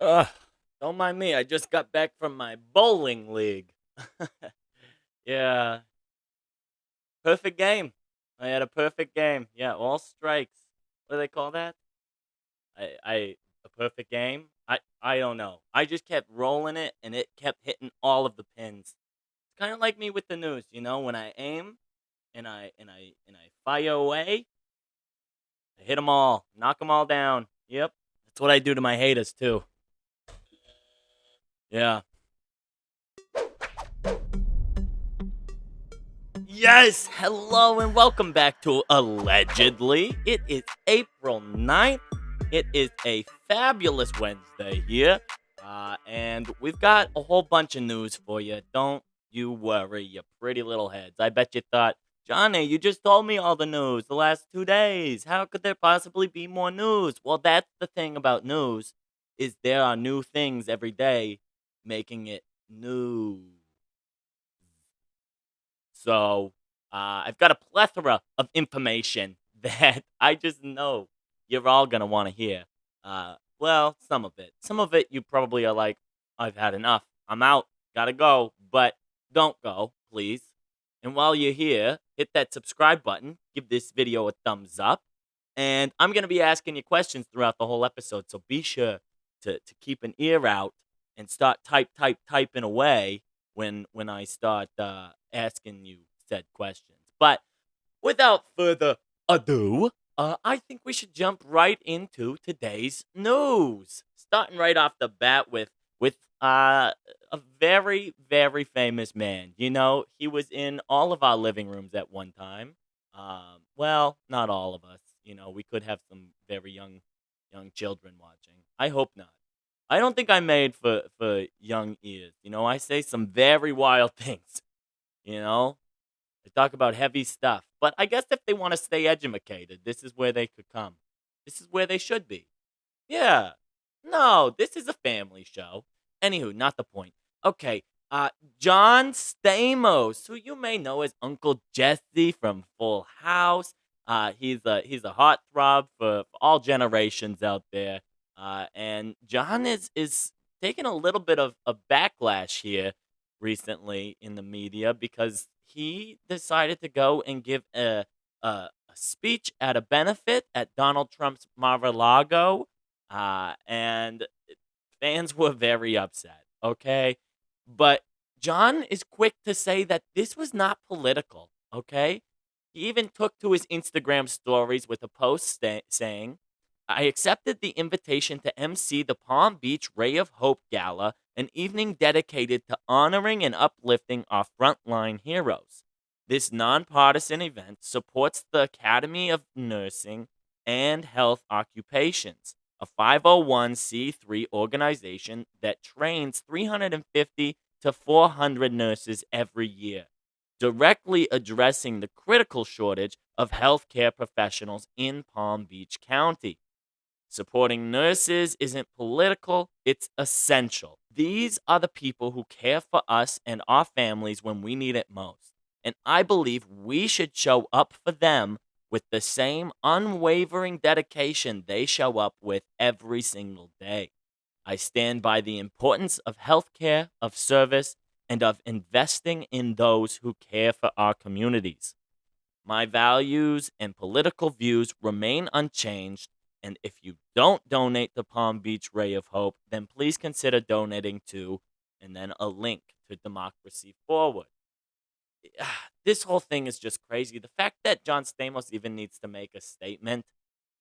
Ugh, don't mind me. I just got back from my bowling league. Yeah, perfect game. I had a perfect game. Yeah, all strikes. What do they call that? I a perfect game. I don't know. I just kept rolling it, and it kept hitting all of the pins. It's kind of like me with the news, when I aim and I fire away, I hit them all, knock them all down. Yep, that's what I do to my haters too. Yeah. Yes, hello and welcome back to Allegedly. It is April 9th. It is a fabulous Wednesday here. And we've got a whole bunch of news for you. Don't you worry, you pretty little heads. I bet you thought, Johnny, you just told me all the news the last 2 days. How could there possibly be more news? Well, that's the thing about news, is there are new things every day making it new. So I've got a plethora of information that I just know you're all going to want to hear. Well, some of it. Some of it you probably are like, I've had enough. I'm out. Gotta go. But don't go, please. And while you're here, hit that subscribe button. Give this video a thumbs up. And I'm going to be asking you questions throughout the whole episode. So be sure to keep an ear out and start typing away when I start asking you said questions. But without further ado, I think we should jump right into today's news. Starting right off the bat with a very famous man. He was in all of our living rooms at one time. Well, not all of us. We could have some very young children watching. I hope not. I don't think I'm made for young ears. I say some very wild things. You know, they talk about heavy stuff. But I guess if they want to stay educated, this is where they could come. This is where they should be. Yeah. No, this is a family show. Anywho, not the point. Okay. John Stamos, who you may know as Uncle Jesse from Full House. He's a heart throb for all generations out there. And John is taking a little bit of a backlash here recently in the media because he decided to go and give a speech at a benefit at Donald Trump's Mar-a-Lago, and fans were very upset. Okay, but John is quick to say that this was not political. Okay, he even took to his Instagram stories with a post saying, I accepted the invitation to MC the Palm Beach Ray of Hope Gala, an evening dedicated to honoring and uplifting our frontline heroes. This nonpartisan event supports the Academy of Nursing and Health Occupations, a 501c3 organization that trains 350 to 400 nurses every year, directly addressing the critical shortage of healthcare professionals in Palm Beach County. Supporting nurses isn't political, it's essential. These are the people who care for us and our families when we need it most. And I believe we should show up for them with the same unwavering dedication they show up with every single day. I stand by the importance of healthcare, of service, and of investing in those who care for our communities. My values and political views remain unchanged, and if you don't donate to Palm Beach Ray of Hope, then please consider donating to, and then a link to Democracy Forward. This whole thing is just crazy. The fact that John Stamos even needs to make a statement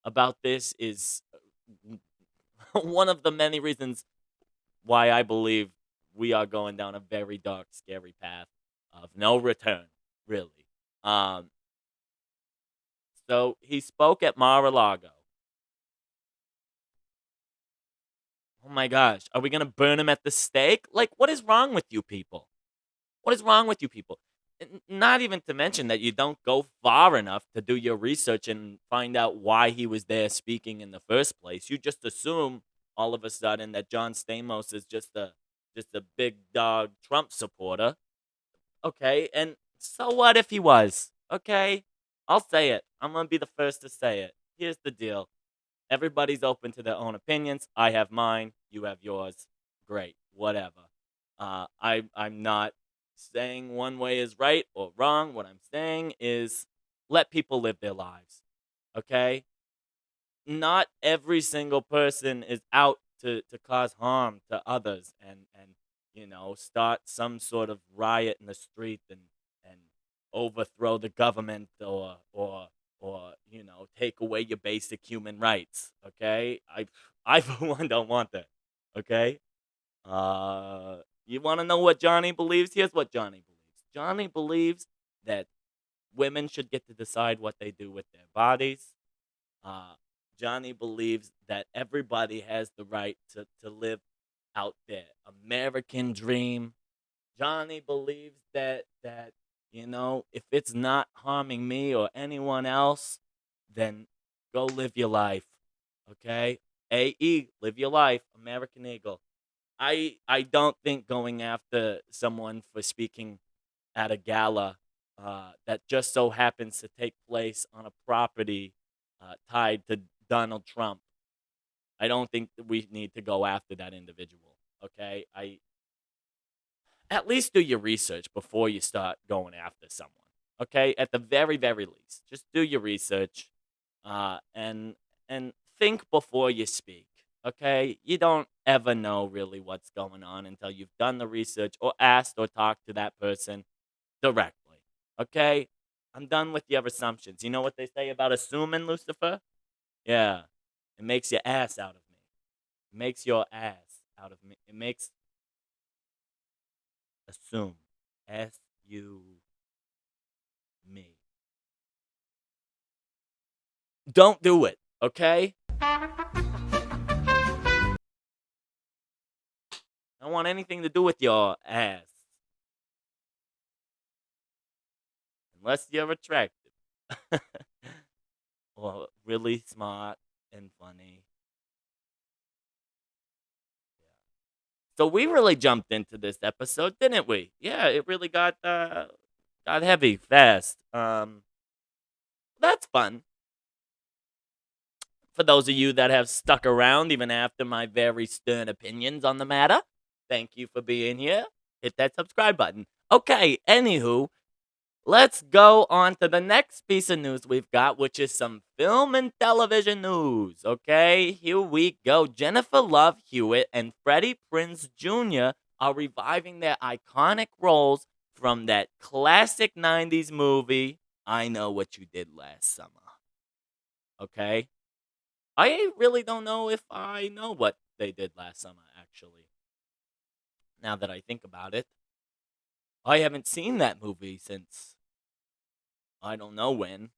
about this is one of the many reasons why I believe we are going down a very dark, scary path of no return, really. Um, so he spoke at Mar-a-Lago. Oh my gosh, are we gonna burn him at the stake? Like, what is wrong with you people? What is wrong with you people? Not even to mention that you don't go far enough to do your research and find out why he was there speaking in the first place. You just assume all of a sudden that John Stamos is just a big dog Trump supporter. Okay, and so what if he was? Okay, I'll say it. I'm gonna be the first to say it. Here's the deal. Everybody's open to their own opinions. I have mine. You have yours. Great. Whatever. I'm not saying one way is right or wrong. What I'm saying is let people live their lives. Okay? Not every single person is out to cause harm to others and start some sort of riot in the street and overthrow the government or take away your basic human rights. Okay, I for one don't want that. Okay, you want to know what Johnny believes? Here's what Johnny believes. Johnny believes that women should get to decide what they do with their bodies. uh, Johnny believes that everybody has the right to live out their American dream. Johnny believes that if it's not harming me or anyone else, then go live your life. Okay? AE, live your life, American Eagle. I don't think going after someone for speaking at a gala that just so happens to take place on a property tied to Donald Trump. I don't think that we need to go after that individual. Okay, I at least do your research before you start going after someone. Okay, at the very least, just do your research, and think before you speak. Okay, you don't ever know really what's going on until you've done the research or asked or talked to that person directly. Okay, I'm done with your assumptions. You know what they say about assuming, Lucifer? Yeah, it makes your ass out of me. It makes your ass out of me. It makes assume. S-U me. Don't do it, okay? I don't want anything to do with your ass. Unless you're attractive. Or really smart and funny. So we really jumped into this episode, didn't we? Yeah, it really got heavy fast. That's fun. For those of you that have stuck around even after my very stern opinions on the matter, thank you for being here. Hit that subscribe button. Okay, anywho, let's go on to the next piece of news we've got, which is some film and television news. Okay, here we go. Jennifer Love Hewitt and Freddie Prinze Jr. are reviving their iconic roles from that classic 90s movie, I Know What You Did Last Summer. Okay? I really don't know if I know what they did last summer, actually. Now that I think about it, I haven't seen that movie since I don't know when.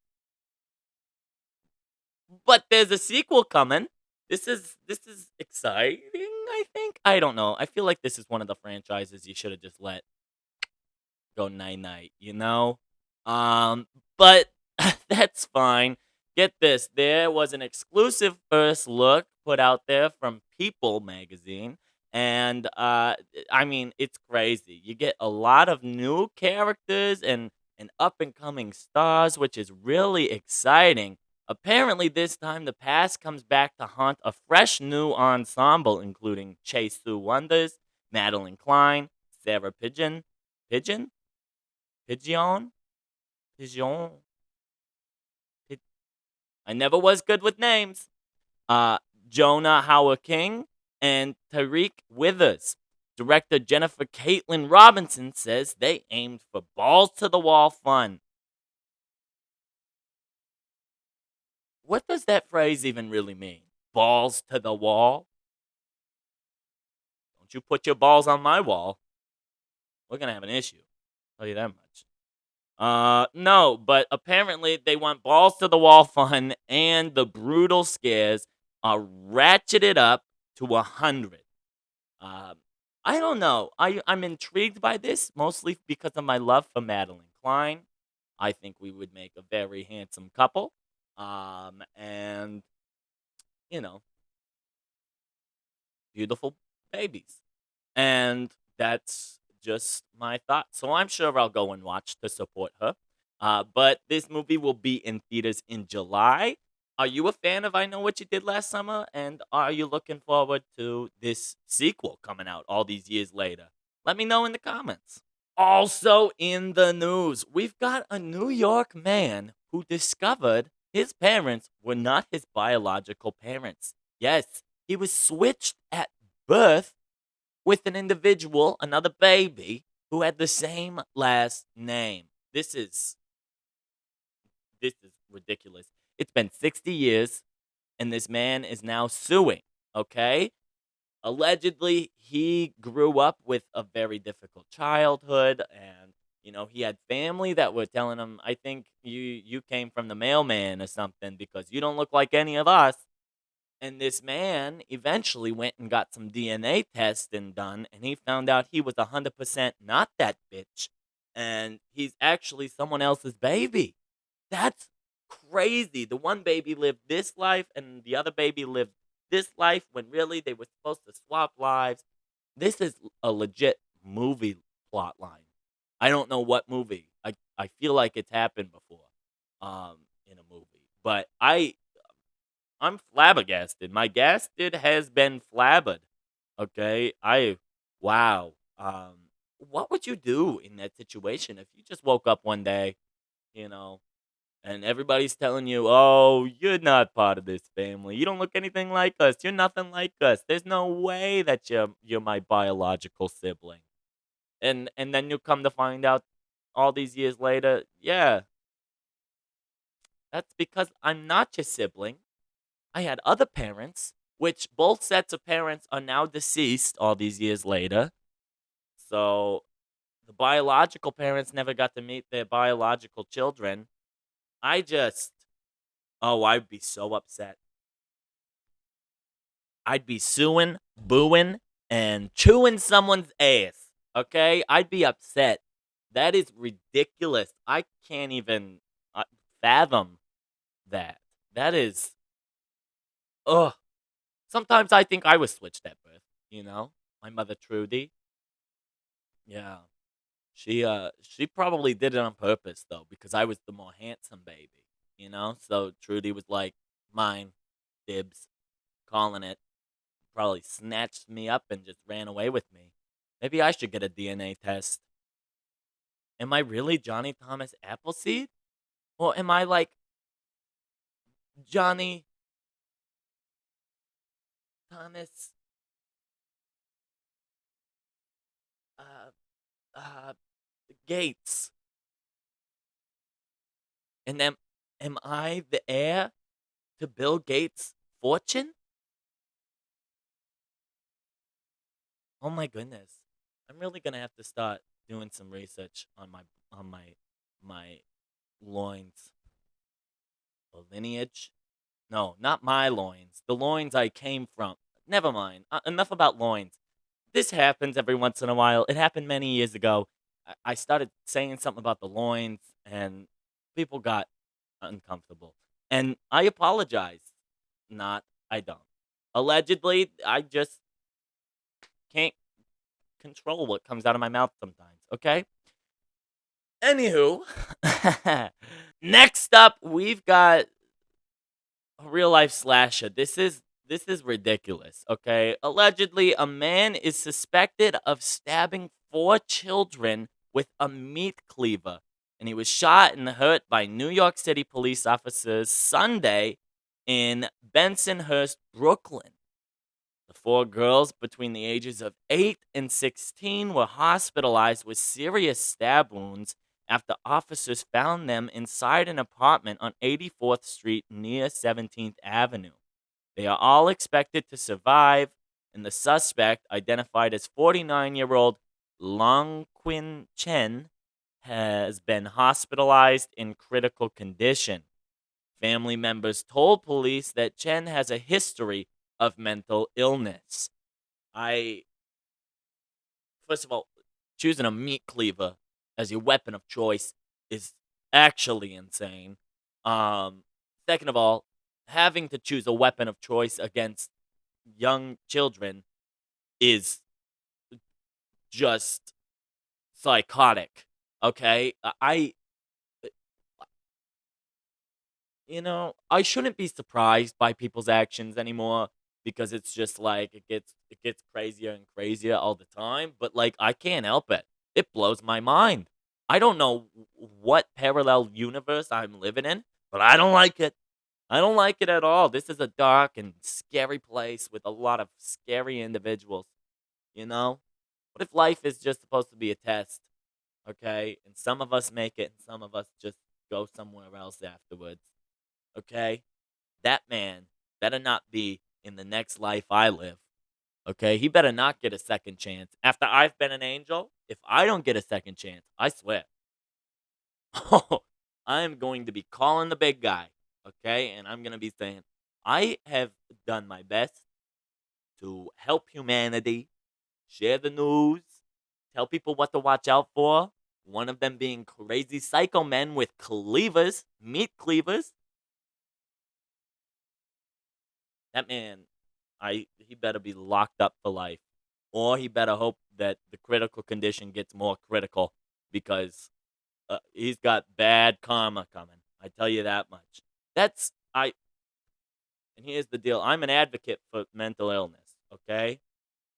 But there's a sequel coming. This is exciting, I think. I don't know. I feel like this is one of the franchises you should have just let go night night. But that's fine. Get this, there was an exclusive first look put out there from People magazine, and I mean, it's crazy. You get a lot of new characters and up and coming stars, which is really exciting. Apparently, this time the past comes back to haunt a fresh new ensemble, including Chase Sue Wonders, Madeline Klein, Sarah Pigeon, Pigeon, Pigeon. Pi- I never was good with names. Uh, Jonah Howard King and Tariq Withers. Director Jennifer Caitlin Robinson says they aimed for balls to the wall fun. What does that phrase even really mean? Balls to the wall? Don't you put your balls on my wall. We're going to have an issue. I'll tell you that much. No, but apparently they want balls to the wall fun and the brutal scares are ratcheted up to 100. Um, I don't know. I'm intrigued by this mostly because of my love for Madeline Klein. I think we would make a very handsome couple. And you know, beautiful babies. And that's just my thought. So I'm sure I'll go and watch to support her. But this movie will be in theaters in July. Are you a fan of I Know What You Did Last Summer? And are you looking forward to this sequel coming out all these years later? Let me know in the comments. Also in the news, we've got a New York man who discovered his parents were not his biological parents. Yes, he was switched at birth with an individual, another baby, who had the same last name. This is ridiculous. It's been 60 years and this man is now suing, okay? Allegedly, he grew up with a very difficult childhood and he had family that were telling him, "I think you came from the mailman or something because you don't look like any of us." And this man eventually went and got some DNA testing done, and he found out he was 100% not that bitch, and he's actually someone else's baby. That's crazy. The one baby lived this life, and the other baby lived this life when really they were supposed to swap lives. This is a legit movie plot line. I don't know what movie. I feel like it's happened before, in a movie, but I'm flabbergasted. My gasted has been flabbered. Okay. Wow. What would you do in that situation if you just woke up one day, you know, and everybody's telling you, "Oh, you're not part of this family. You don't look anything like us. You're nothing like us. There's no way that you're my biological sibling." And then you come to find out all these years later, yeah, that's because I'm not your sibling. I had other parents, which both sets of parents are now deceased all these years later. So the biological parents never got to meet their biological children. I just, oh, I'd be so upset. I'd be suing, booing, and chewing someone's ass. Okay? I'd be upset. That is ridiculous. I can't even fathom that. That is, ugh. Sometimes I think I was switched at birth. My mother Trudy. Yeah. She probably did it on purpose though, because I was the more handsome baby. So Trudy was like, "Mine, dibs," calling it. Probably snatched me up and just ran away with me. Maybe I should get a DNA test. Am I really Johnny Thomas Appleseed? Or am I like Johnny Thomas uh uh Gates? And am I the heir to Bill Gates' fortune? Oh my goodness. I'm really gonna have to start doing some research on my loins or lineage. No, not my loins. The loins I came from. Never mind. Enough about loins. This happens every once in a while. It happened many years ago. I started saying something about the loins, and people got uncomfortable. And I apologize. Not, I don't. Allegedly, I just can't control what comes out of my mouth sometimes, okay? Anywho, next up, we've got a real life slasher. This is ridiculous, okay? Allegedly, a man is suspected of stabbing four children with a meat cleaver, and he was shot and hurt by New York City police officers Sunday in Bensonhurst, Brooklyn. The four girls between the ages of 8 and 16 were hospitalized with serious stab wounds after officers found them inside an apartment on 84th Street near 17th Avenue. They are all expected to survive, and the suspect, identified as 49-year-old Longquin Chen, has been hospitalized in critical condition. Family members told police that Chen has a history of mental illness. I, first of all, choosing a meat cleaver as your weapon of choice is actually insane. Um, Second of all, having to choose a weapon of choice against young children is just psychotic. Okay, I shouldn't be surprised by people's actions anymore because it's just like it gets crazier and crazier all the time, but like I can't help it. It blows my mind. I don't know what parallel universe I'm living in, but I don't like it. I don't like it at all. This is a dark and scary place with a lot of scary individuals, you know? What if life is just supposed to be a test, okay? And some of us make it and some of us just go somewhere else afterwards, okay? That man better not be in the next life I live, okay? He better not get a second chance. After I've been an angel, if I don't get a second chance, I swear, I am going to be calling the big guy, okay? And I'm going to be saying, I have done my best to help humanity, share the news, tell people what to watch out for. One of them being crazy psycho men with cleavers, meat cleavers. That man, he better be locked up for life, or he better hope that the critical condition gets more critical because he's got bad karma coming. I tell you that much. That's I. And here's the deal: I'm an advocate for mental illness. Okay,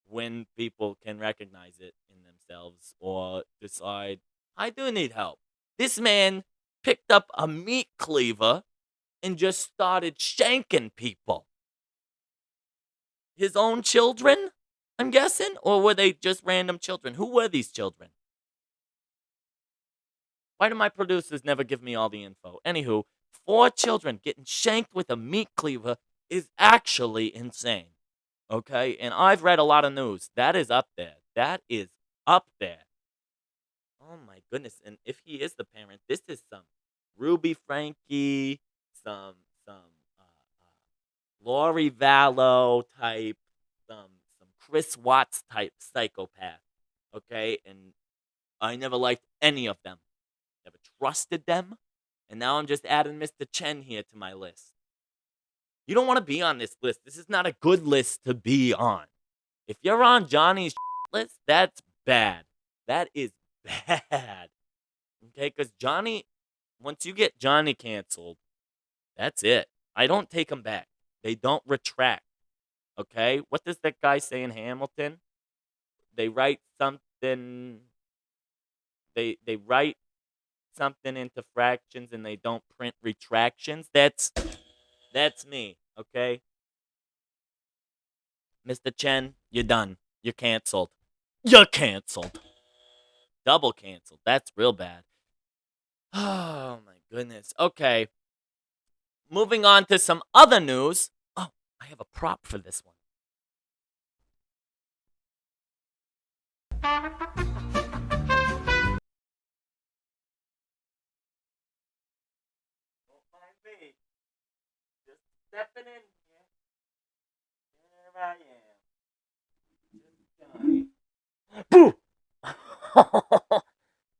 when people can recognize it in themselves or decide I do need help. This man picked up a meat cleaver and just started shanking people. His own children, I'm guessing? Or were they just random children? Who were these children? Why do my producers never give me all the info? Anywho, 4 children getting shanked with a meat cleaver is actually insane. Okay? And I've read a lot of news. That is up there. That is up there. Oh my goodness. And if he is the parent, this is some Ruby Frankie, some Lori Vallow type, some Chris Watts type psychopath. Okay, and I never liked any of them. Never trusted them. And now I'm just adding Mr. Chen here to my list. You don't want to be on this list. This is not a good list to be on. If you're on Johnny's list, that's bad. That is bad. Okay, because Johnny, once you get Johnny canceled, that's it. I don't take him back. They don't retract. Okay? What does that guy say in Hamilton? They write something they write something into fractions and they don't print retractions. That's me, okay? Mr. Chen, you're done. You're canceled. You're canceled. Double canceled. That's real bad. Oh my goodness. Okay. Moving on to some other news. Oh, I have a prop for this one. Don't mind me. Just stepping in here. Here I am. Just Johnny. Boo!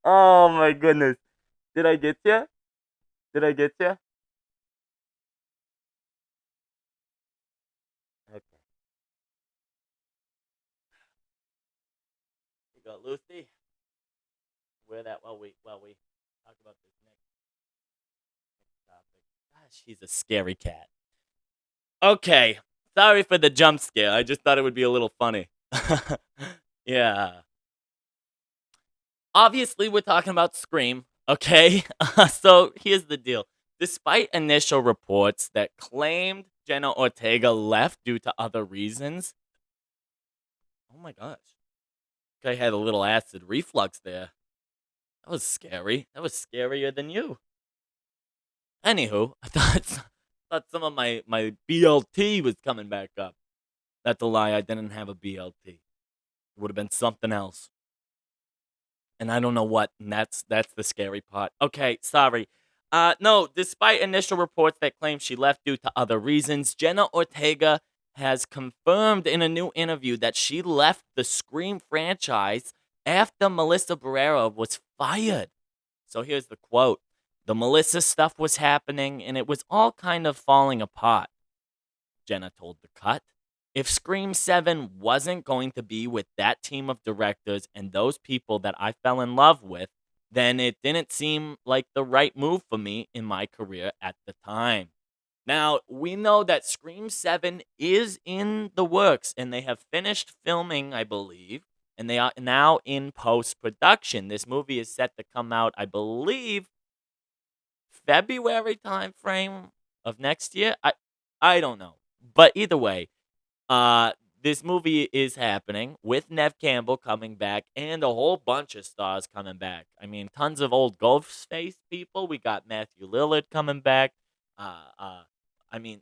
Oh my goodness. Did I get you? Did I get you? Okay. You go, Lucy. Wear that while we talk about this next topic. Gosh, she's a scary cat. Okay. Sorry for the jump scare. I just thought it would be a little funny. Yeah. Obviously, we're talking about Scream, okay? So here's the deal. Despite initial reports that claimed Jenna Ortega left due to other reasons, oh my gosh. I had a little acid reflux there. That was scary. That was scarier than you. Anywho, I thought some of my BLT was coming back up. That's a lie. I didn't have a BLT. It would have been something else. And I don't know what, and that's the scary part. Okay, sorry. No, despite initial reports that claim she left due to other reasons, Jenna Ortega has confirmed in a new interview that she left the Scream franchise after Melissa Barrera was fired. So here's the quote. The Melissa stuff was happening and it was all kind of falling apart, Jenna told The Cut. If Scream 7 wasn't going to be with that team of directors and those people that I fell in love with, then it didn't seem like the right move for me in my career at the time. Now, we know that Scream 7 is in the works and they have finished filming, I believe, and they are now in post production. This movie is set to come out, I believe, February timeframe of next year. I don't know. But either way, uh, this movie is happening with Nev Campbell coming back and a whole bunch of stars coming back. I mean, tons of old Ghostface people. We got Matthew Lillard coming back. Uh, uh, I mean,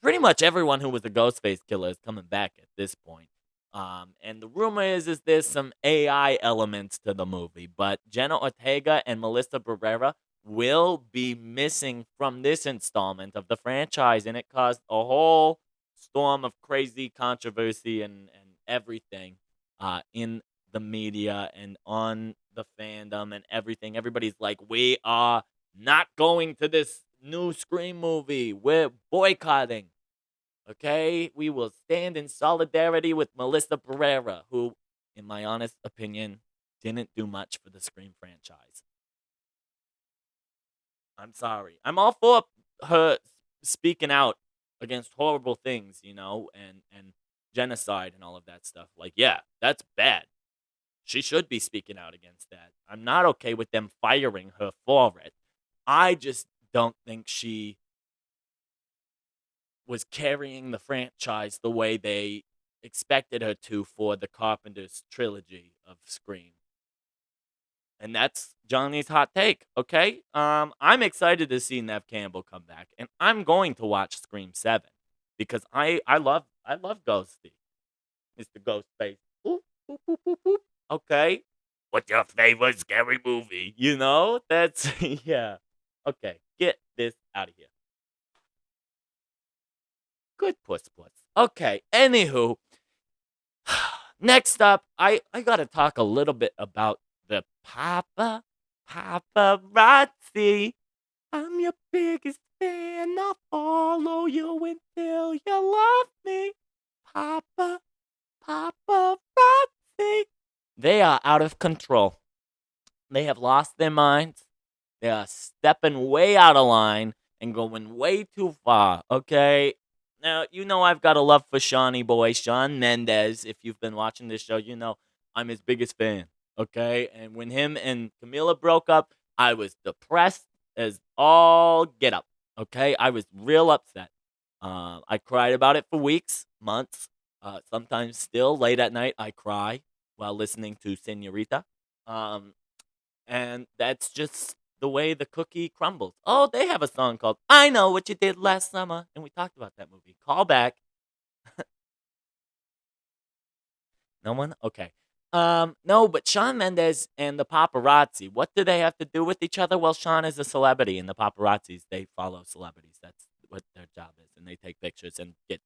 pretty much everyone who was a Ghostface killer is coming back at this point. And the rumor is there's some AI elements to the movie, but Jenna Ortega and Melissa Barrera will be missing from this installment of the franchise, and it caused a whole storm of crazy controversy and everything in the media and on the fandom and everything. Everybody's like, we are not going to this new Scream movie. We're boycotting. Okay? We will stand in solidarity with Melissa Barrera, who, in my honest opinion, didn't do much for the Scream franchise. I'm sorry. I'm all for her speaking out against horrible things, and genocide and all of that stuff. Like, yeah, that's bad. She should be speaking out against that. I'm not okay with them firing her for it. I just don't think she was carrying the franchise the way they expected her to for the Carpenter's trilogy of Scream. And that's Johnny's hot take, okay? I'm excited to see Nev Campbell come back, and I'm going to watch Scream 7 because I love Ghosty, Mr. Ghostface. Oop, oop, oop, oop, oop. Okay, what's your favorite scary movie? That's yeah. Okay, get this out of here. Good puss. Okay, anywho, next up, I gotta talk a little bit about the paparazzi. I'm your biggest fan. I'll follow you until you love me. Paparazzi. They are out of control. They have lost their minds. They are stepping way out of line and going way too far, okay? Now, I've got a love for Shawnee boy, Shawn Mendes. If you've been watching this show, I'm his biggest fan, okay? And when him and Camila broke up, I was depressed as all get up, okay? I was real upset. I cried about it for weeks, months. Sometimes still late at night, I cry while listening to Senorita. And that's just the way the cookie crumbles. Oh, they have a song called I Know What You Did Last Summer. And we talked about that movie. Call back. No one? Okay. No, but Shawn Mendes and the paparazzi, what do they have to do with each other? Well, Shawn is a celebrity, and the paparazzis, they follow celebrities. That's what their job is. And they take pictures and get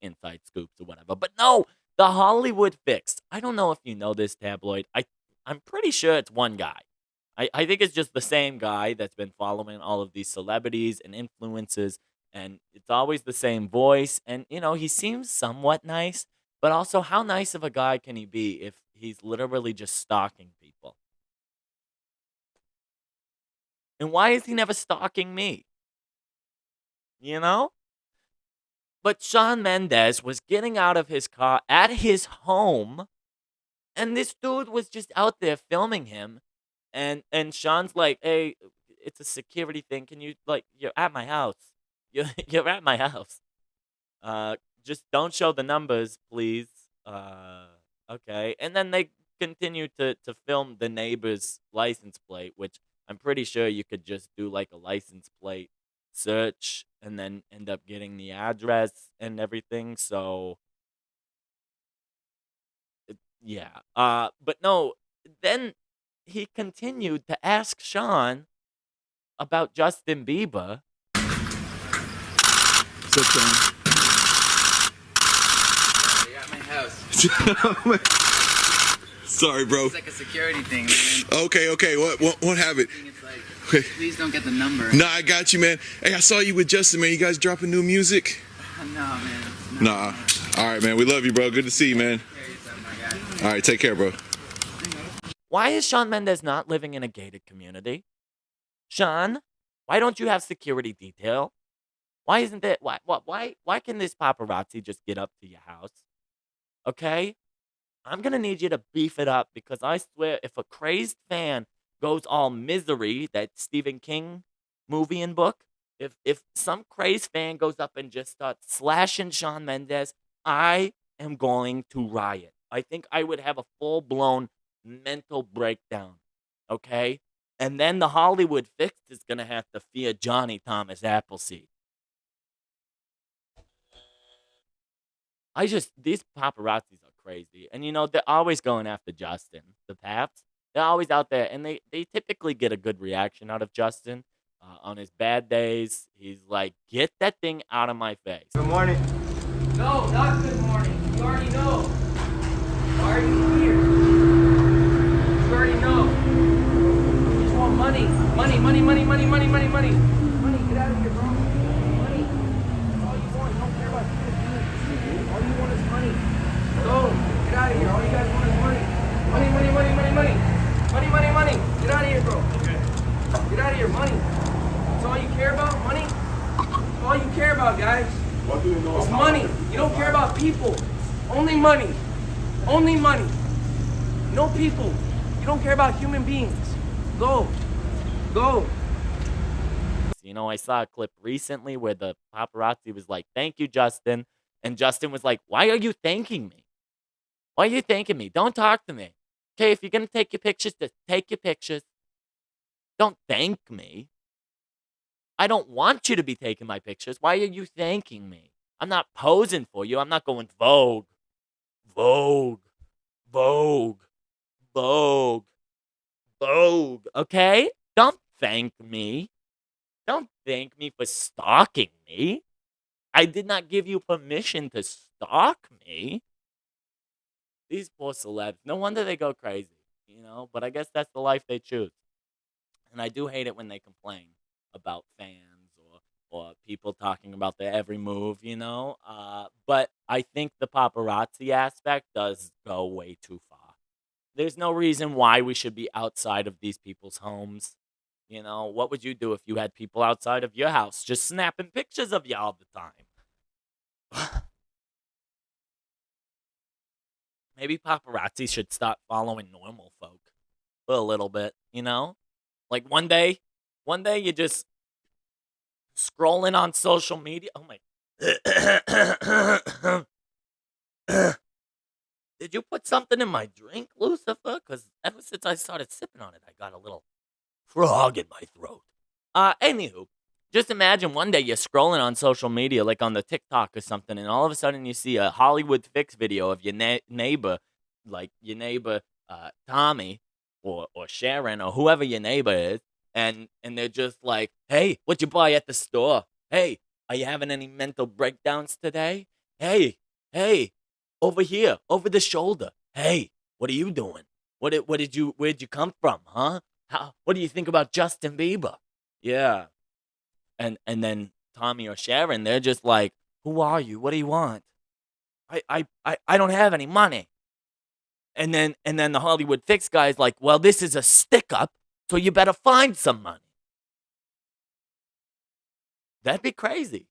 inside scoops or whatever. But no, the Hollywood Fix. I don't know if you know this tabloid. I'm pretty sure it's one guy. I think it's just the same guy that's been following all of these celebrities and influencers, and it's always the same voice. And, he seems somewhat nice, but also how nice of a guy can he be if he's literally just stalking people? And why is he never stalking me? But Shawn Mendes was getting out of his car at his home, and this dude was just out there filming him. And Shawn's like, hey, it's a security thing. Can you, you're at my house. You're at my house. Just don't show the numbers, please. Okay. And then they continue to film the neighbor's license plate, which I'm pretty sure you could just do like a license plate search and then end up getting the address and everything. So, yeah. But no, then he continued to ask Shawn about Justin Bieber. So, Shawn. You're at my house. Sorry, bro. It's like a security thing, man. Okay. What happened? It's like, Okay. please don't get the number. Nah, I got you, man. Hey, I saw you with Justin, man. You guys dropping new music? No, man. Nah. All right, man. We love you, bro. Good to see you, man. Carry yourself, my guy. All right, take care, bro. Why is Shawn Mendes not living in a gated community? Shawn, why don't you have security detail? Why isn't it? Why can this paparazzi just get up to your house? Okay, I'm gonna need you to beef it up because I swear, if a crazed fan goes all Misery, that Stephen King movie and book, if some crazed fan goes up and just starts slashing Shawn Mendes, I am going to riot. I think I would have a full blown mental breakdown. Okay, and then the Hollywood fix is gonna have to fear Johnny Thomas Appleseed. These paparazzis are crazy. And they're always going after Justin, the Paps. They're always out there, and they typically get a good reaction out of Justin. On his bad days, he's like, get that thing out of my face. Good morning. No, not good morning. You already know. Why are you here? You already know. You just want money. Money, money, money, money, money, money, money. Money, get out of here, bro. Money. That's all you want. You don't care about human beings. All you want is money. Go. Get out of here. All you guys want is money. Money, money, money, money, money. Money, money, money. Get out of here, bro. Okay. Get out of here. Money. That's all you care about? Money? That's all you care about, guys. What do you know? It's money. You don't care about people. Only money. Only money. No people. You don't care about human beings. Go. Go. I saw a clip recently where the paparazzi was like, thank you, Justin. And Justin was like, why are you thanking me? Why are you thanking me? Don't talk to me. Okay, if you're going to take your pictures, just take your pictures. Don't thank me. I don't want you to be taking my pictures. Why are you thanking me? I'm not posing for you. I'm not going Vogue, Vogue, Vogue, Vogue, Vogue. Okay? Don't thank me. Don't thank me for stalking me. I did not give you permission to stalk me. These poor celebs, no wonder they go crazy, but I guess that's the life they choose. And I do hate it when they complain about fans or people talking about their every move, but I think the paparazzi aspect does go way too far. There's no reason why we should be outside of these people's homes. What would you do if you had people outside of your house just snapping pictures of you all the time? Maybe paparazzi should start following normal folk for a little bit, Like one day you just scrolling on social media. Oh my. Did you put something in my drink, Lucifer? Because ever since I started sipping on it, I got a little frog in my throat. Anywho, just imagine one day you're scrolling on social media, like on the TikTok or something, and all of a sudden you see a Hollywood fix video of your neighbor, like your neighbor Tommy or Sharon or whoever your neighbor is, and they're just like, hey, what'd you buy at the store? Hey, are you having any mental breakdowns today? Hey, over here, over the shoulder. Hey, what are you doing? Where'd you come from, huh? What do you think about Justin Bieber? Yeah. And then Tommy or Sharon, they're just like, who are you? What do you want? I don't have any money. And then the Hollywood fix guy's like, well, this is a stick up, so you better find some money. That'd be crazy.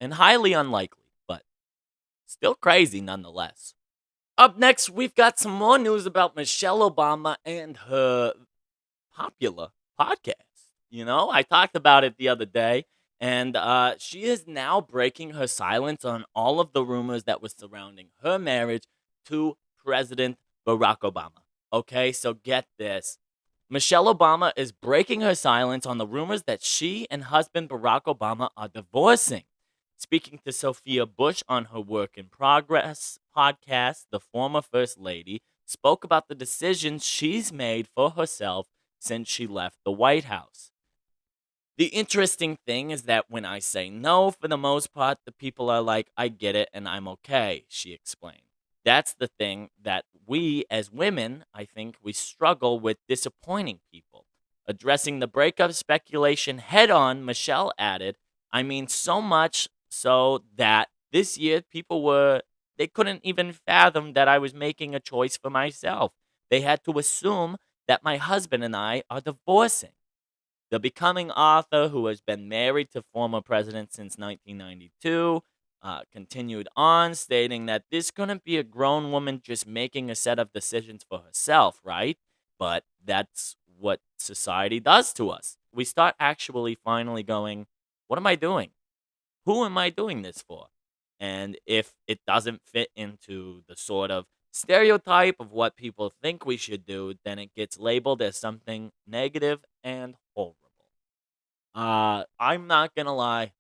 And highly unlikely, but still crazy nonetheless. Up next, we've got some more news about Michelle Obama and her popular podcast. I talked about it the other day, and she is now breaking her silence on all of the rumors that was surrounding her marriage to President Barack Obama. Okay, so get this. Michelle Obama is breaking her silence on the rumors that she and husband Barack Obama are divorcing. Speaking to Sophia Bush on her Work in Progress podcast, the former First Lady spoke about the decisions she's made for herself since she left the White House. The interesting thing is that when I say no, for the most part, the people are like, I get it and I'm okay, she explained. That's the thing that we as women, I think we struggle with disappointing people. Addressing the breakup speculation head on, Michelle added, I mean, so much so that this year they couldn't even fathom that I was making a choice for myself. they had to assume that my husband and I are divorcing. The becoming author, who has been married to former president since 1992, continued on, stating that this couldn't be a grown woman just making a set of decisions for herself, right? But that's what society does to us. We start actually finally going, what am I doing? Who am I doing this for? And if it doesn't fit into the sort of stereotype of what people think we should do, then it gets labeled as something negative and horrible. I'm not gonna lie.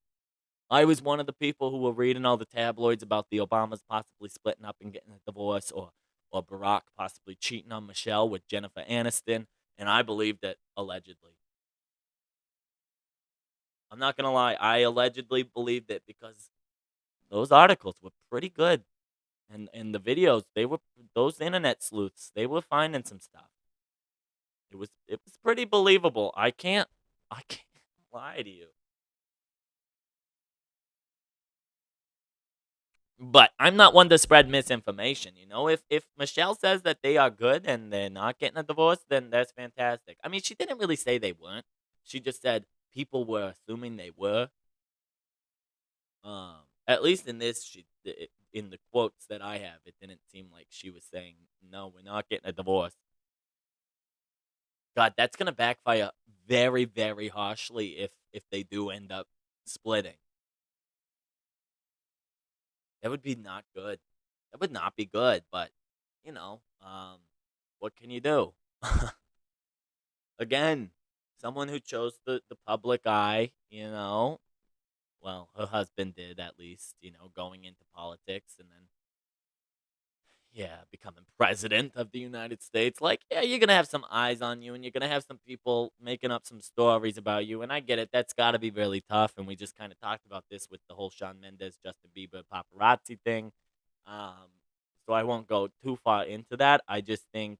I was one of the people who were reading all the tabloids about the Obamas possibly splitting up and getting a divorce, or Barack possibly cheating on Michelle with Jennifer Aniston, and I believed it allegedly. I'm not gonna lie, I allegedly believed it because those articles were pretty good, and the videos, they were, those internet sleuths, they were finding some stuff. It was pretty believable. I can't lie to you. But I'm not one to spread misinformation. If Michelle says that they are good and they're not getting a divorce, then that's fantastic. I mean, she didn't really say they weren't. She just said people were assuming they were. At least in this, in the quotes that I have, it didn't seem like she was saying no, we're not getting a divorce. God, that's gonna backfire very, very harshly if they do end up splitting. That would be not good. That would not be good, but you know, um, what can you do? Again, someone who chose the public eye, well, her husband did at least, going into politics and then, yeah, becoming president of the United States. Like, yeah, you're going to have some eyes on you and you're going to have some people making up some stories about you. And I get it. That's got to be really tough. And we just kind of talked about this with the whole Shawn Mendes Justin Bieber paparazzi thing. Um, so I won't go too far into that. I just think,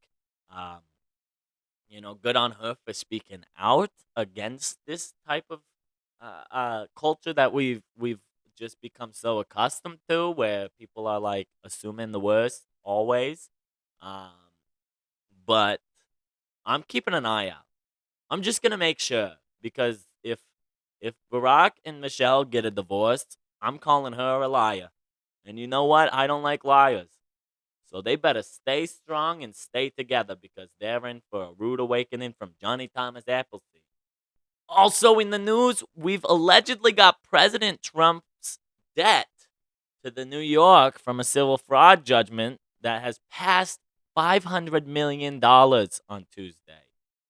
um, good on her for speaking out against this type of culture that we've just become so accustomed to, where people are like assuming the worst always. Um, but I'm keeping an eye out. I'm just gonna make sure, because if Barack and Michelle get a divorce, I'm calling her a liar. And you know what? I don't like liars. So they better stay strong and stay together, because they're in for a rude awakening from Johnny Thomas Appleseed. Also in the news, we've allegedly got President Trump's debt to the New York from a civil fraud judgment that has passed $500 million on Tuesday,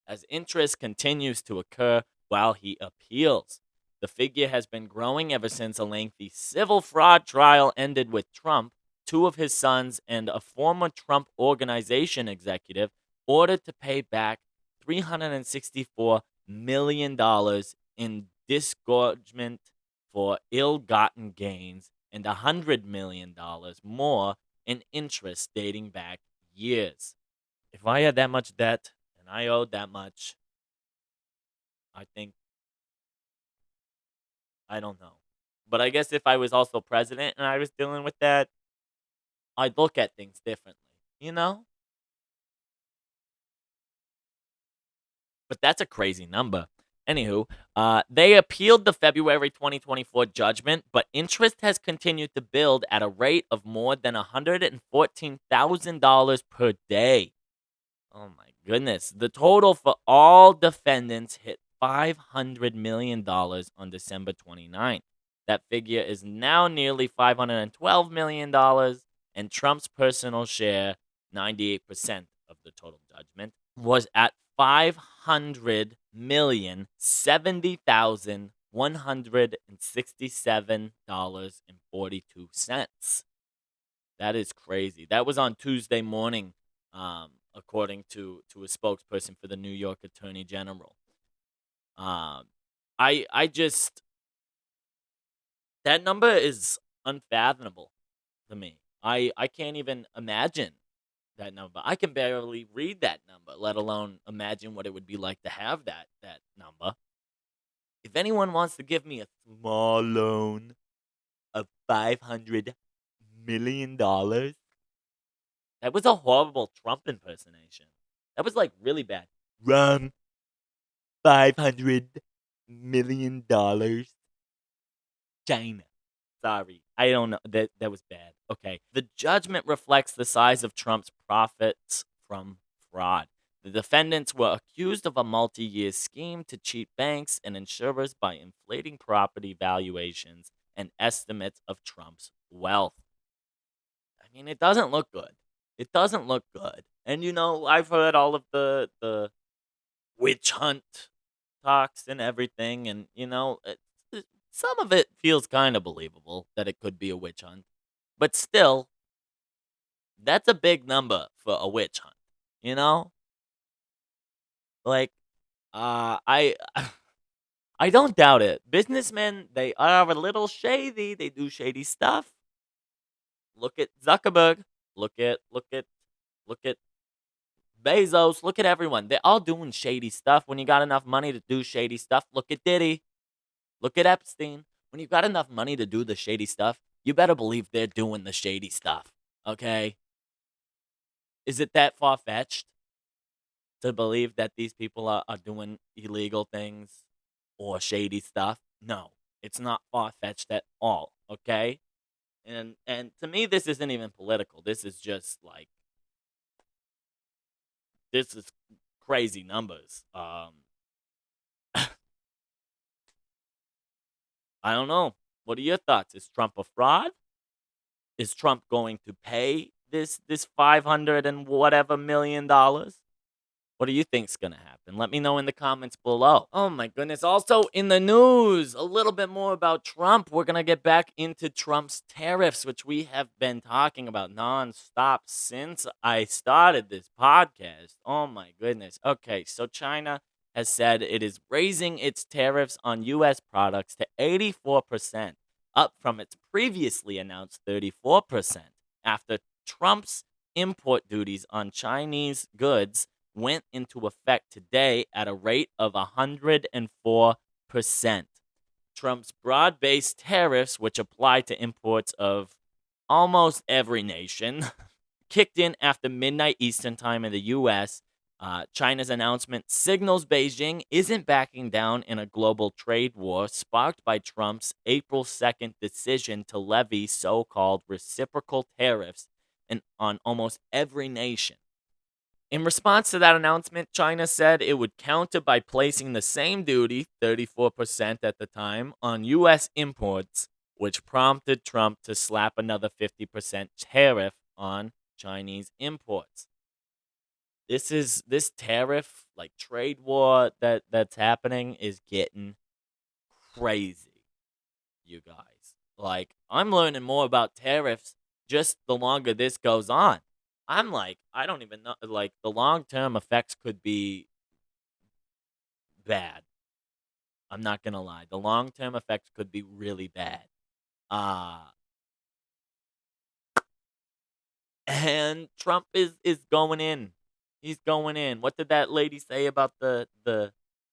as interest continues to occur while he appeals. The figure has been growing ever since a lengthy civil fraud trial ended with Trump, two of his sons, and a former Trump Organization executive ordered to pay back $364 million in disgorgement for ill-gotten gains and $100 million more in interest dating back years. If I had that much debt and I owed that much, I think, I don't know. But I guess if I was also president and I was dealing with that, I'd look at things differently, you know? But that's a crazy number. Anywho, they appealed the February 2024 judgment, but interest has continued to build at a rate of more than $114,000 per day. Oh my goodness. The total for all defendants hit $500 million on December 29th. That figure is now nearly $512 million, and Trump's personal share, 98% of the total judgment, was at $500,070,167.42. That is crazy. That was on Tuesday morning, according to a spokesperson for the New York Attorney General. I just, that number is unfathomable to me. I can't even imagine that number. I can barely read that number, let alone imagine what it would be like to have that number. If anyone wants to give me a small loan of $500 million, That was a horrible Trump impersonation. That was like really bad. Rum, $500 million. China. Sorry, I don't know. That was bad. Okay. The judgment reflects the size of Trump's profits from fraud. The defendants were accused of a multi-year scheme to cheat banks and insurers by inflating property valuations and estimates of Trump's wealth. I mean, it doesn't look good. It doesn't look good. And I've heard all of the witch hunt talks and everything, and some of it feels kind of believable that it could be a witch hunt, but still, that's a big number for a witch hunt. You know, like, I I don't doubt it. Businessmen, they are a little shady. They do shady stuff. Look at Zuckerberg. Look at Bezos. Look at everyone. They're all doing shady stuff. When you got enough money to do shady stuff, look at Diddy. Look at Epstein. When you've got enough money to do the shady stuff, you better believe they're doing the shady stuff. Okay? Is it that far fetched to believe that these people are doing illegal things or shady stuff? No, it's not far fetched at all. Okay? And to me, this isn't even political. This is just like, this is crazy numbers. I don't know. What are your thoughts? Is Trump a fraud? Is Trump going to pay this 500 and whatever $1 million? What do you think's gonna happen? Let me know in the comments below. Oh my goodness. Also in the news, a little bit more about Trump. We're gonna get back into Trump's tariffs, which we have been talking about nonstop since I started this podcast. Oh my goodness. Okay, so China has said it is raising its tariffs on U.S. products to 84%, up from its previously announced 34%, after Trump's import duties on Chinese goods went into effect today at a rate of 104%. Trump's broad-based tariffs, which apply to imports of almost every nation, kicked in after midnight Eastern time in the U.S. China's announcement signals Beijing isn't backing down in a global trade war sparked by Trump's April 2nd decision to levy so-called reciprocal tariffs on almost every nation. In response to that announcement, China said it would counter by placing the same duty, 34% at the time, on U.S. imports, which prompted Trump to slap another 50% tariff on Chinese imports. This tariff, like trade war that's happening, is getting crazy, you guys. Like, I'm learning more about tariffs just the longer this goes on. I'm like, I don't even know. Like, the long term effects could be bad. I'm not gonna lie. The long term effects could be really bad. And Trump is going in. He's going in. What did that lady say about the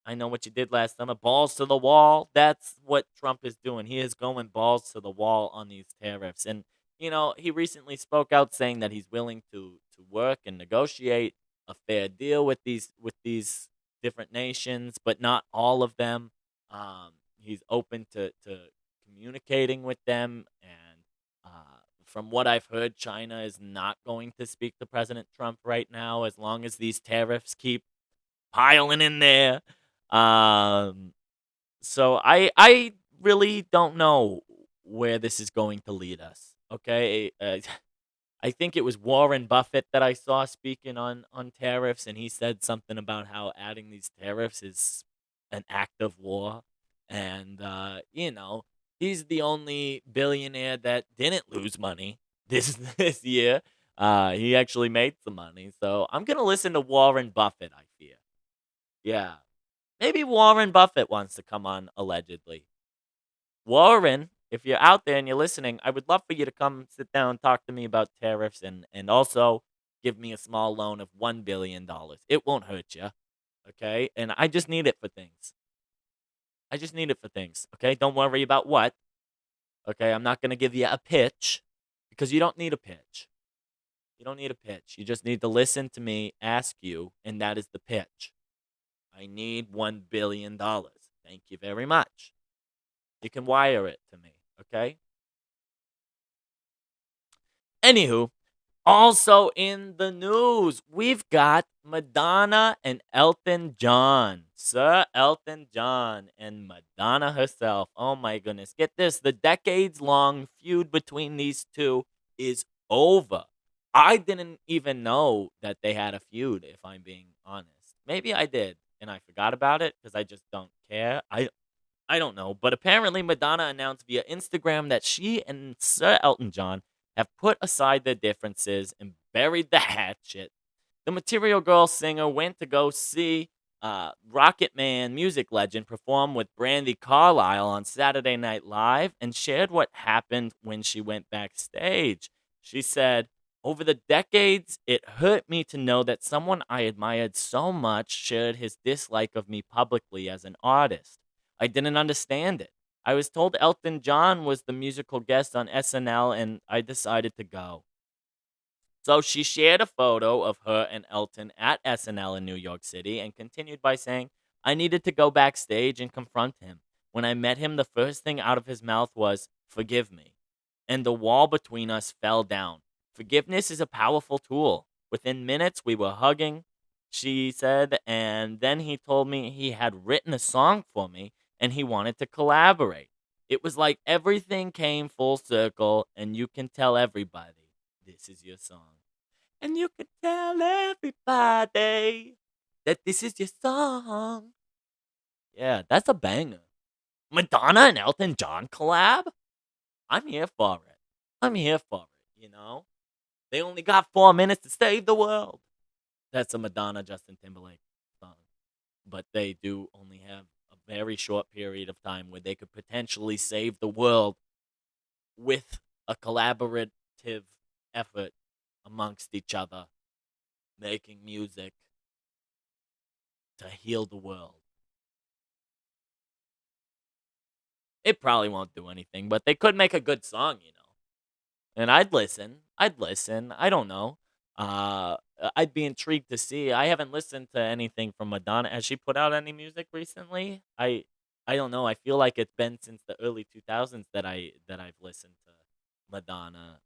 I know what you did last summer, balls to the wall? That's what Trump is doing. He is going balls to the wall on these tariffs. And he recently spoke out saying that he's willing to work and negotiate a fair deal with these different nations, but not all of them. He's open to communicating with them, and from what I've heard, China is not going to speak to President Trump right now as long as these tariffs keep piling in there. So I really don't know where this is going to lead us. Okay, I think it was Warren Buffett that I saw speaking on tariffs, and he said something about how adding these tariffs is an act of war, and he's the only billionaire that didn't lose money this year. He actually made some money, so I'm gonna listen to Warren Buffett. I fear, yeah, maybe Warren Buffett wants to come on allegedly. Warren, if you're out there and you're listening, I would love for you to come sit down and talk to me about tariffs, and also give me a small loan of $1 billion. It won't hurt you, okay? And I just need it for things. I just need it for things, okay? Don't worry about what, okay? I'm not going to give you a pitch because you don't need a pitch. You don't need a pitch. You just need to listen to me ask you, and that is the pitch. I need $1 billion. Thank you very much. You can wire it to me, okay? Anywho, also in the news, we've got Madonna and Elton John. Sir Elton John and Madonna herself. Oh my goodness. Get this, the decades long feud between these two is over. I didn't even know that they had a feud, if I'm being honest. Maybe I did, and I forgot about it because I just don't care. I don't know, but apparently Madonna announced via Instagram that she and Sir Elton John have put aside their differences and buried the hatchet. The Material Girl singer went to go see Rocket Man music legend perform with Brandy Carlisle on Saturday Night Live and shared what happened when she went backstage. She said, "Over the decades, it hurt me to know that someone I admired so much shared his dislike of me publicly as an artist. I didn't understand it. I was told Elton John was the musical guest on SNL, and I decided to go." So she shared a photo of her and Elton at SNL in New York City and continued by saying, "I needed to go backstage and confront him. When I met him, the first thing out of his mouth was, 'Forgive me.' And the wall between us fell down. Forgiveness is a powerful tool. Within minutes, we were hugging," she said, "and then he told me he had written a song for me and he wanted to collaborate. It was like everything came full circle, and you can tell everybody this is your song. And you can tell everybody that this is your song." Yeah, that's a banger. Madonna and Elton John collab? I'm here for it. I'm here for it. They only got 4 minutes to save the world. That's a Madonna Justin Timberlake song. But they do only have a very short period of time where they could potentially save the world with a collaborative effort amongst each other, making music to heal the world. It probably won't do anything, but they could make a good song. And I'd listen. I don't know. I'd be intrigued to see. I haven't listened to anything from Madonna. Has she put out any music recently? I don't know. I feel like it's been since the early 2000s that I've listened to Madonna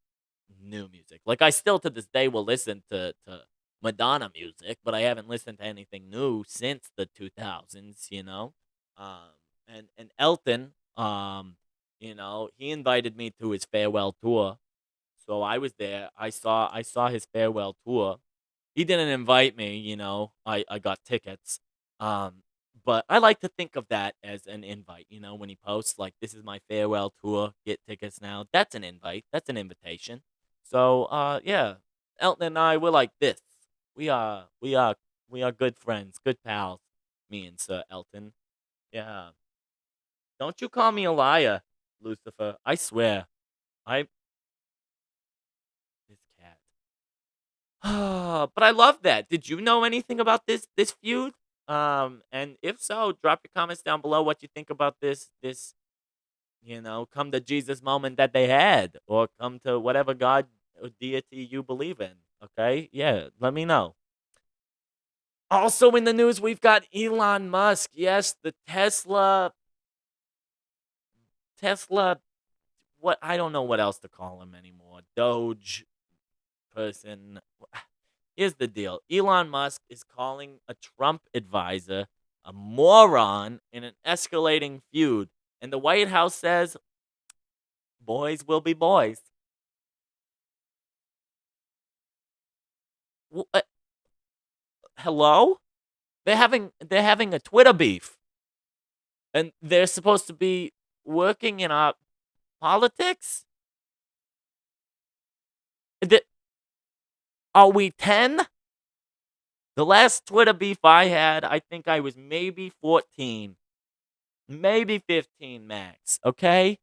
new music. Like I still to this day will listen to Madonna music, but I haven't listened to anything new since the 2000s. Um and Elton, he invited me to his farewell tour. So I was there. I saw his farewell tour. He didn't invite me. I got tickets. Um, but I like to think of that as an invite. When he posts like, "This is my farewell tour. Get tickets now." That's an invite. That's an invitation. So yeah, Elton and I, we're like this. We are good friends, good pals. Me and Sir Elton. Yeah. Don't you call me a liar, Lucifer. I swear. I this cat. But I love that. Did you know anything about this feud? And if so, drop your comments down below what you think about this come to Jesus moment that they had, or come to whatever God or deity you believe in. Okay? Yeah, let me know. Also in the news, we've got Elon Musk. Yes, the Tesla, what I don't know what else to call him anymore. Doge person. Here's the deal. Elon Musk is calling a Trump advisor a moron in an escalating feud. And the White House says boys will be boys. Hello? They're having a Twitter beef. And they're supposed to be working in our politics? Are we 10? The last Twitter beef I had, I think I was maybe 14. Maybe 15 max, okay?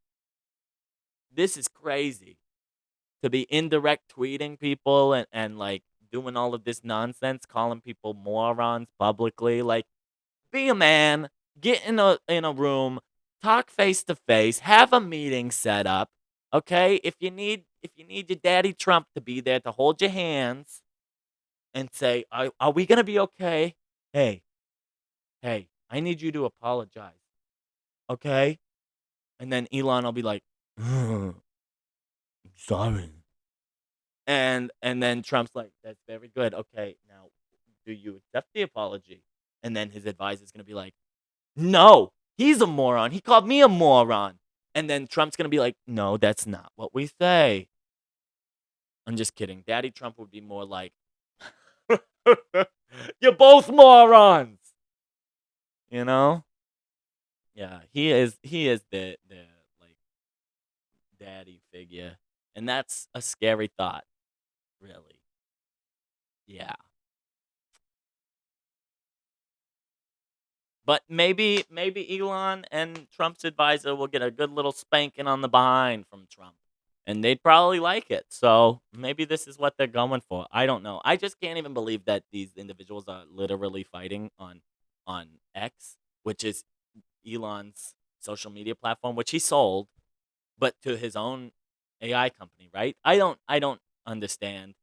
This is crazy. To be indirect tweeting people and like doing all of this nonsense, calling people morons publicly. Like, be a man, get in a room, talk face to face, have a meeting set up, Okay, if you need your daddy Trump to be there to hold your hands and say, are we gonna be okay? Hey, hey, I need you to apologize. Okay? And then Elon will be like, I'm sorry. And then Trump's like, that's very good. Okay, now do you accept the apology? And then his advisor's gonna be like, no, he's a moron. He called me a moron. And then Trump's gonna be like, no, that's not what we say. I'm just kidding. Daddy Trump would be more like, you're both morons. You know? Yeah, he is the like daddy figure. And that's a scary thought, really. Yeah. But maybe Elon and Trump's advisor will get a good little spanking on the behind from Trump. And they'd probably like it. So maybe this is what they're going for. I don't know. I just can't even believe that these individuals are literally fighting on X, which is Elon's social media platform, which he sold, but to his own AI company, right? I don't understand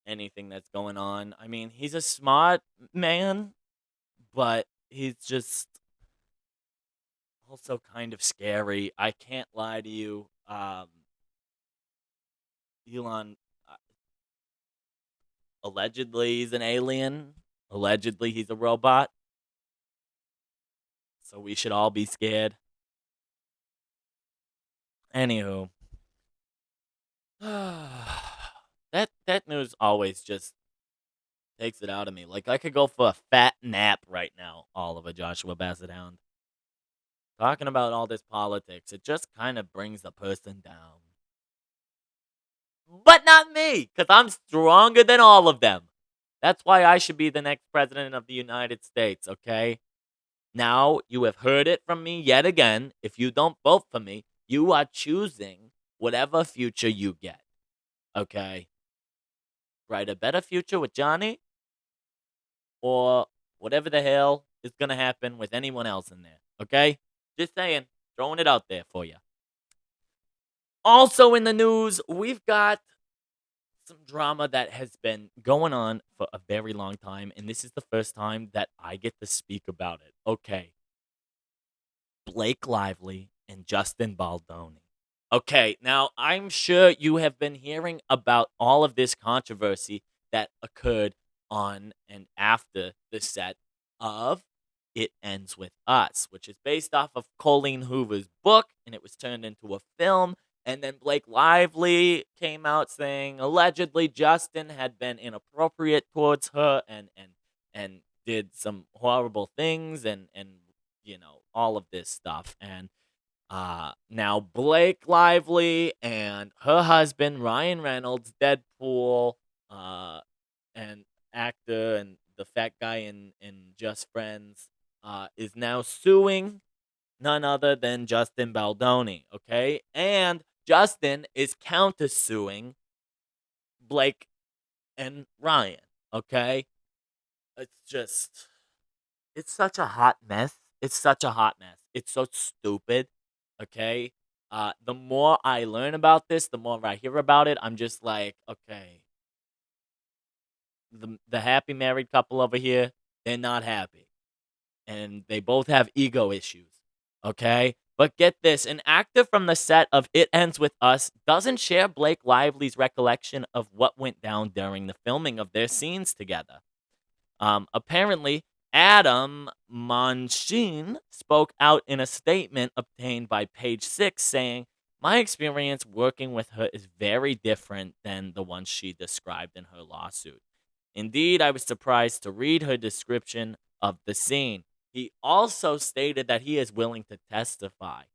anything that's going on. I mean, he's a smart man, but he's just also kind of scary. I can't lie to you. Elon allegedly he's an alien. Allegedly he's a robot. So we should all be scared. Anywho, that news always just takes it out of me. Like I could go for a fat nap right now, Oliver Joshua Bassett Hound. Talking about all this politics, it just kind of brings the person down. But not me, because I'm stronger than all of them. That's why I should be the next president of the United States, okay? Now, you have heard it from me yet again. If you don't vote for me, you are choosing whatever future you get, okay? Right, a better future with Jonny or whatever the hell is going to happen with anyone else in there, okay? Just saying, throwing it out there for you. Also in the news, we've got some drama that has been going on for a very long time, and this is the first time that I get to speak about it. Okay. Blake Lively and Justin Baldoni. Okay, now I'm sure you have been hearing about all of this controversy that occurred on and after the set of It Ends With Us, which is based off of Colleen Hoover's book, and it was turned into a film. And then Blake Lively came out saying allegedly Justin had been inappropriate towards her and did some horrible things and all of this stuff. And now Blake Lively and her husband Ryan Reynolds, Deadpool, and actor and the fat guy in Just Friends, is now suing none other than Justin Baldoni, okay? And Justin is countersuing Blake and Ryan, okay? It's such a hot mess. It's such a hot mess. It's so stupid, okay? The more I learn about this, the more I hear about it, I'm just like, okay. The happy married couple over here, they're not happy. And they both have ego issues, okay? But get this, an actor from the set of It Ends With Us doesn't share Blake Lively's recollection of what went down during the filming of their scenes together. Apparently, Adam Manchin spoke out in a statement obtained by Page Six saying, my experience working with her is very different than the one she described in her lawsuit. Indeed, I was surprised to read her description of the scene. He also stated that he is willing to testify,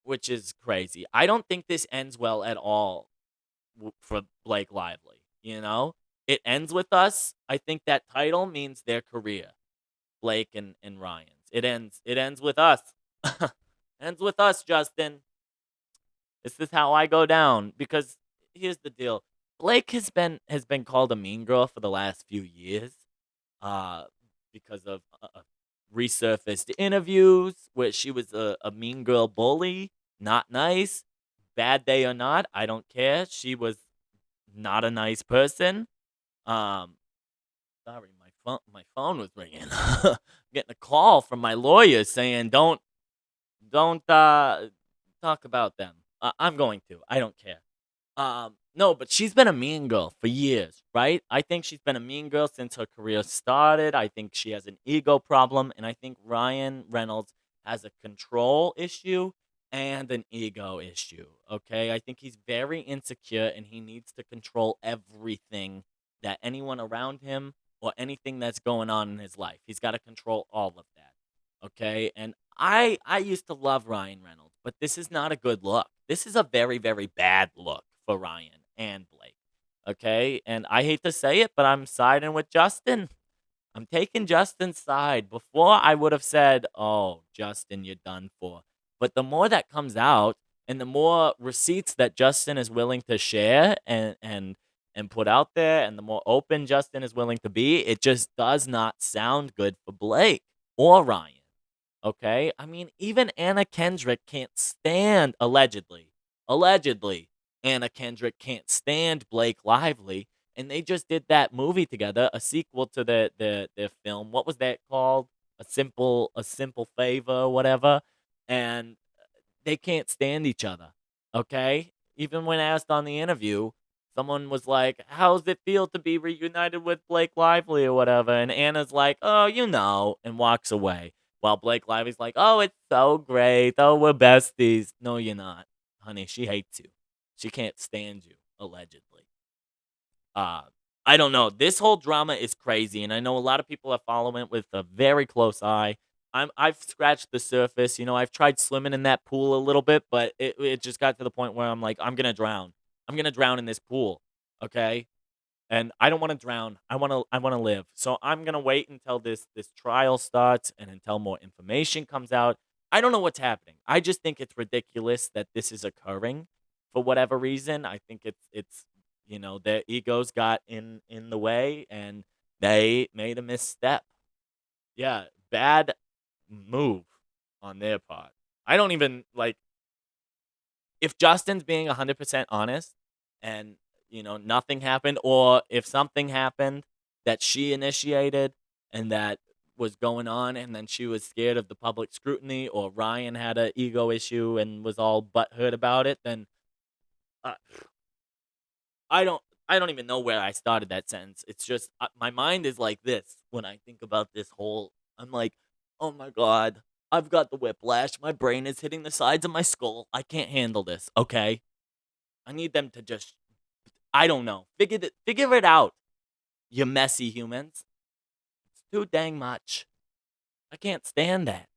which is crazy. I don't think this ends well at all for Blake Lively, It Ends With Us. I think that title means their career, Blake and Ryan's. It ends with us. Ends with us, Justin. This is how I go down, because here's the deal. Blake has been called a mean girl for the last few years, because of resurfaced interviews where she was a mean girl bully, not nice, bad day or not, I don't care. She was not a nice person. Um, Sorry, my phone was ringing. Getting a call from my lawyer saying don't talk about them. I'm going to. I don't care. No, but she's been a mean girl for years, right? I think she's been a mean girl since her career started. I think she has an ego problem, and I think Ryan Reynolds has a control issue and an ego issue. Okay, I think he's very insecure, and he needs to control everything that anyone around him or anything that's going on in his life. He's got to control all of that. Okay, and I used to love Ryan Reynolds, but this is not a good look. This is a very, very bad look for Ryan and Blake. Okay, and I hate to say it, but I'm siding with Justin. I'm taking Justin's side. Before I would have said, "Oh, Justin, you're done for." But the more that comes out, and the more receipts that Justin is willing to share and put out there, and the more open Justin is willing to be, it just does not sound good for Blake or Ryan. Okay? I mean, even Anna Kendrick can't stand, allegedly, Anna Kendrick can't stand Blake Lively. And they just did that movie together, a sequel to their film. What was that called? A simple favor, whatever. And they can't stand each other. Okay? Even when asked on the interview, someone was like, "How's it feel to be reunited with Blake Lively or whatever?" And Anna's like, "Oh, and walks away. While Blake Lively's like, "Oh, it's so great. Oh, we're besties." No, you're not. Honey, she hates you. She can't stand you, allegedly. Uh, I don't know. This whole drama is crazy, and I know a lot of people are following it with a very close eye. I've scratched the surface. I've tried swimming in that pool a little bit, but it just got to the point where I'm like, I'm gonna drown. I'm gonna drown in this pool. Okay? And I don't want to drown. I want to live. So I'm going to wait until this trial starts and until more information comes out. I don't know what's happening. I just think it's ridiculous that this is occurring for whatever reason. I think it's their egos got in the way and they made a misstep. Yeah, bad move on their part. I don't even like if Justin's being 100% honest and nothing happened, or if something happened that she initiated and that was going on and then she was scared of the public scrutiny, or Ryan had an ego issue and was all butthurt about it, then uh, I don't even know where I started that sentence. It's just my mind is like this when I think about this whole. I'm like, oh my god, I've got the whiplash. My brain is hitting the sides of my skull. I can't handle this. Okay, I need them to just. I don't know. Figure it out. You messy humans. It's too dang much. I can't stand that.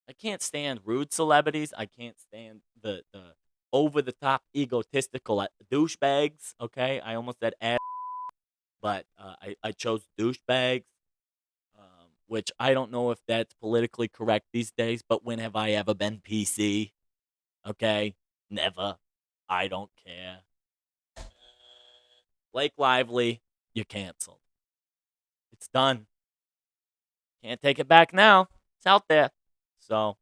I can't stand rude celebrities. I can't stand the over the top egotistical douchebags. Okay, I almost said ass, but I chose douchebags, which I don't know if that's politically correct these days. But when have I ever been PC? Okay, never. I don't care. Blake Lively, you're canceled. It's done. Can't take it back now. It's out there. So,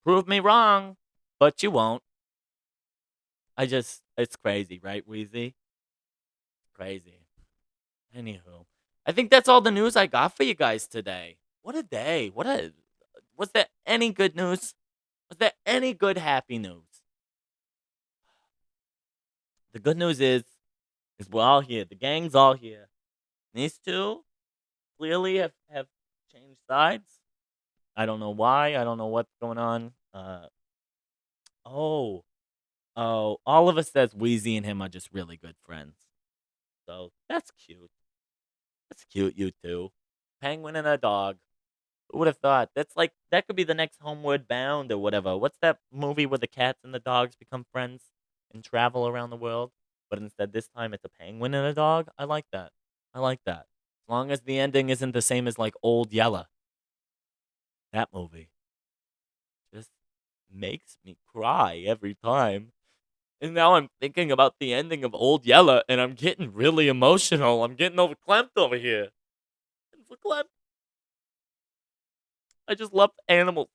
prove me wrong, but you won't. It's crazy, right, Wheezy? Crazy. Anywho, I think that's all the news I got for you guys today. What a day. Was there any good news? Was there any good happy news? The good news is we're all here. The gang's all here. These two clearly have changed sides. I don't know why. I don't know what's going on. Oh, all of us says Wheezy and him are just really good friends. So that's cute. That's cute, you two. Penguin and a dog. Who would have thought? That could be the next Homeward Bound or whatever. What's that movie where the cats and the dogs become friends and travel around the world? But instead this time it's a penguin and a dog? I like that. I like that. As long as the ending isn't the same as like Old Yeller. That movie just makes me cry every time. And now I'm thinking about the ending of Old Yeller and I'm getting really emotional. I'm getting overclamped over here. Overclamped. I just love animals.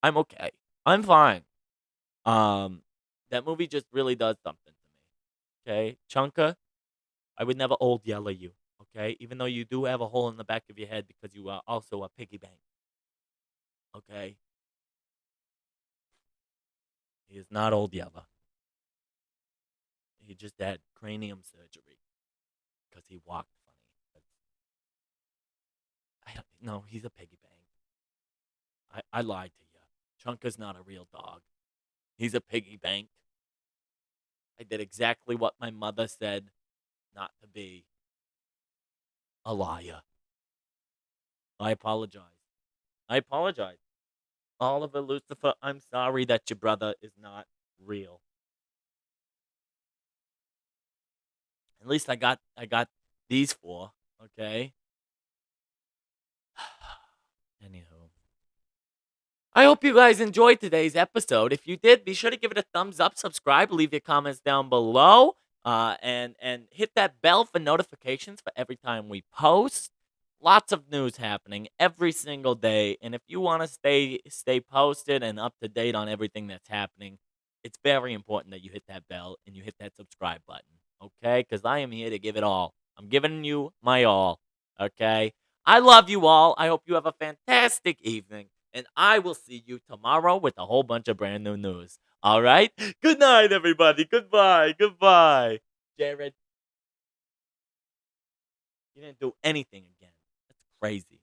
I'm okay. I'm fine. That movie just really does something to me. Okay, Chunka, I would never old yell at you. Okay, even though you do have a hole in the back of your head because you are also a piggy bank. Okay, he is not old Yeller. He just had cranium surgery because he walked funny. I don't no, he's a piggy bank. I lied to you. Chunka's not a real dog. He's a piggy bank. I did exactly what my mother said not to be. A liar. I apologize. I apologize. Oliver Lucifer, I'm sorry that your brother is not real. At least I got these four, okay? Anywho. I hope you guys enjoyed today's episode. If you did, be sure to give it a thumbs up, subscribe, leave your comments down below, and hit that bell for notifications for every time we post. Lots of news happening every single day, and if you want to stay posted and up to date on everything that's happening, it's very important that you hit that bell and you hit that subscribe button, okay? Because I am here to give it all. I'm giving you my all, okay? I love you all. I hope you have a fantastic evening, and I will see you tomorrow with a whole bunch of brand new news. All right? Good night, everybody. Goodbye. Goodbye. Jared, you didn't do anything again. That's crazy.